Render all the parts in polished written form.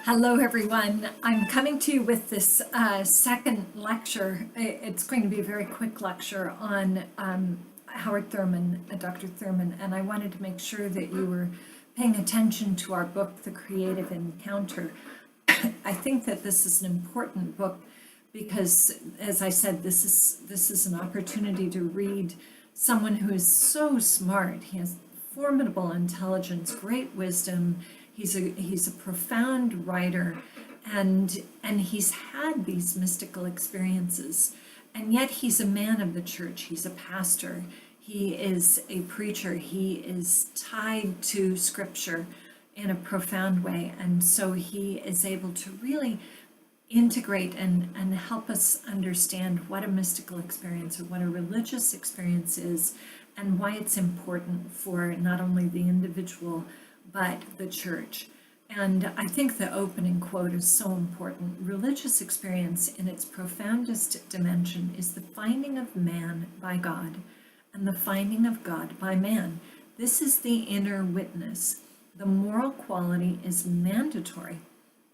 Hello, everyone. I'm coming to you with this second lecture. It's going to be a very quick lecture on Howard Thurman, Dr. Thurman, and I wanted to make sure that you were paying attention to our book, The Creative Encounter. I think that this is an important book because, as I said, this is an opportunity to read someone who is so smart. He has formidable intelligence, great wisdom. He's a profound writer, and he's had these mystical experiences, and yet he's a man of the church. He's a pastor. He is a preacher. He is tied to scripture in a profound way, and so he is able to really integrate and help us understand what a mystical experience or what a religious experience is, and why it's important for not only the individual but the church. And I think the opening quote is so important. Religious experience in its profoundest dimension is the finding of man by God and the finding of God by man. This is the inner witness. The moral quality is mandatory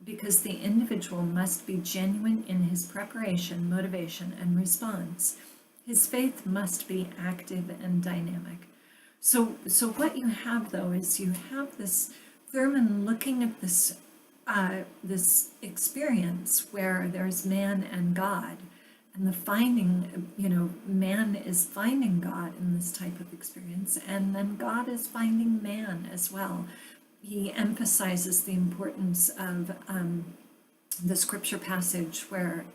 because the individual must be genuine in his preparation, motivation, and response. His faith must be active and dynamic. So what you have, though, is you have this Thurman looking at this this experience where there's man and God, and the finding, man is finding God in this type of experience, and then God is finding man as well. He emphasizes the importance of the scripture passage where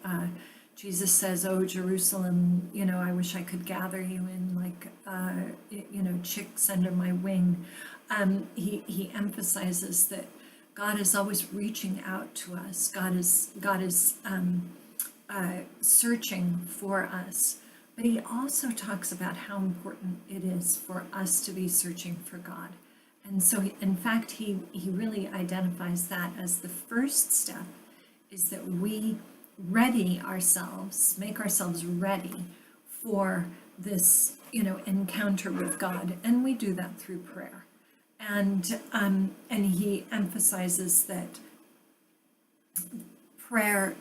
Jesus says, "Oh, Jerusalem, I wish I could gather you in like, chicks under my wing." He emphasizes that God is always reaching out to us. God is searching for us. But he also talks about how important it is for us to be searching for God. And so, in fact, he really identifies that as the first step is that we ready ourselves, make ourselves ready for this, encounter with God, and we do that through prayer. And he emphasizes that prayer,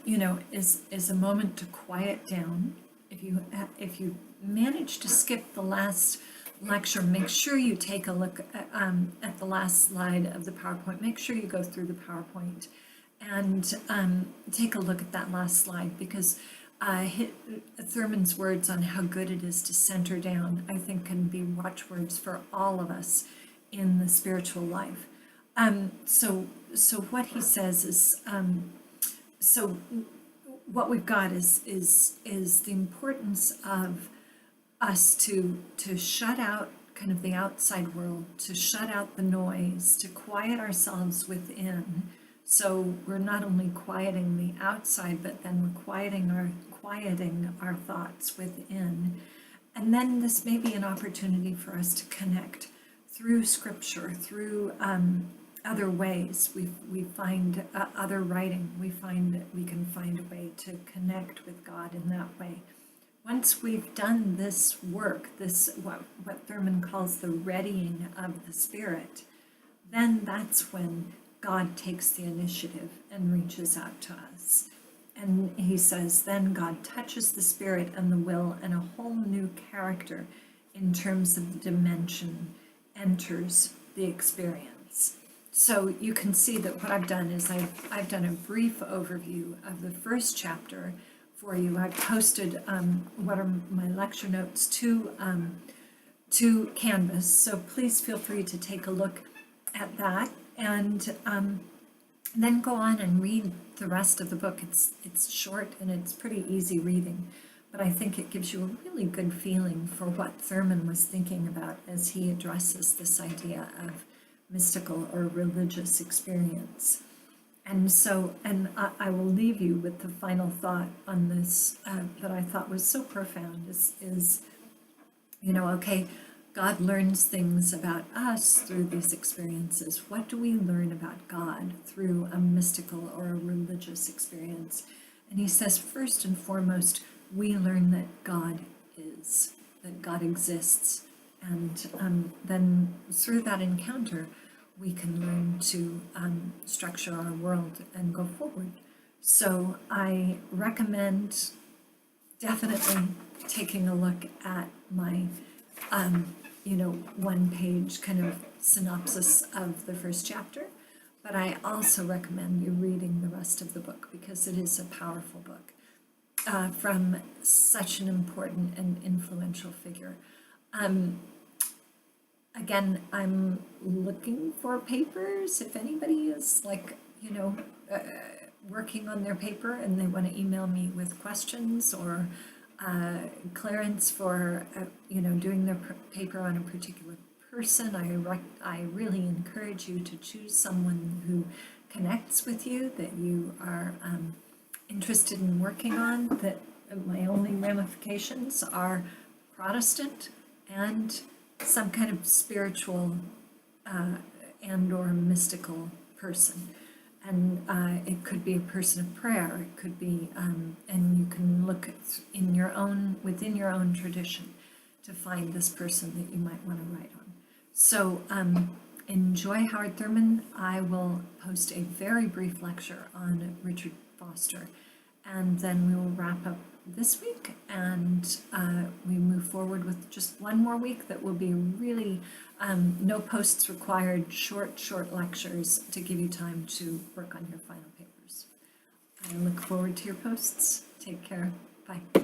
is a moment to quiet down. If you manage to skip the last lecture, make sure you take a look at the last slide of the PowerPoint. Make sure you go through the PowerPoint and take a look at that last slide, because Thurman's words on how good it is to center down, I think, can be watchwords for all of us in the spiritual life. So what he says is, so what we've got is the importance of us to shut out kind of the outside world, to shut out the noise, to quiet ourselves within. So we're not only quieting the outside, but then we're quieting our thoughts within. And then this may be an opportunity for us to connect through scripture, through other ways. We find other writing. We find that we can find a way to connect with God in that way. Once we've done this work, this what Thurman calls the readying of the spirit, then that's when God takes the initiative and reaches out to us. And he says, then God touches the spirit and the will, and a whole new character in terms of the dimension enters the experience. So you can see that what I've done is I've done a brief overview of the first chapter for you. I've posted what are my lecture notes to Canvas, so please feel free to take a look at that, and then go on and read the rest of the book. It's short and it's pretty easy reading, but I think it gives you a really good feeling for what Thurman was thinking about as he addresses this idea of mystical or religious experience. And so, I will leave you with the final thought on this that I thought was so profound is, okay, God learns things about us through these experiences. What do we learn about God through a mystical or a religious experience? And he says, first and foremost, we learn that God is, that God exists. And then through that encounter, we can learn to structure our world and go forward. So I recommend definitely taking a look at my, one-page kind of synopsis of the first chapter. But I also recommend you reading the rest of the book because it is a powerful book from such an important and influential figure. Again, I'm looking for papers. If anybody is working on their paper and they want to email me with questions or clearance for, doing their paper on a particular person, I really encourage you to choose someone who connects with you, that you are interested in working on, that my only ramifications are Protestant and some kind of spiritual and or mystical person. And it could be a person of prayer, it could be, and you can look within your own tradition to find this person that you might want to write on. So enjoy Howard Thurman. I will post a very brief lecture on Richard Foster, and then we will wrap up this week, and we move forward with just one more week that will be really no posts required, short lectures to give you time to work on your final papers. I look forward to your posts. Take care. Bye.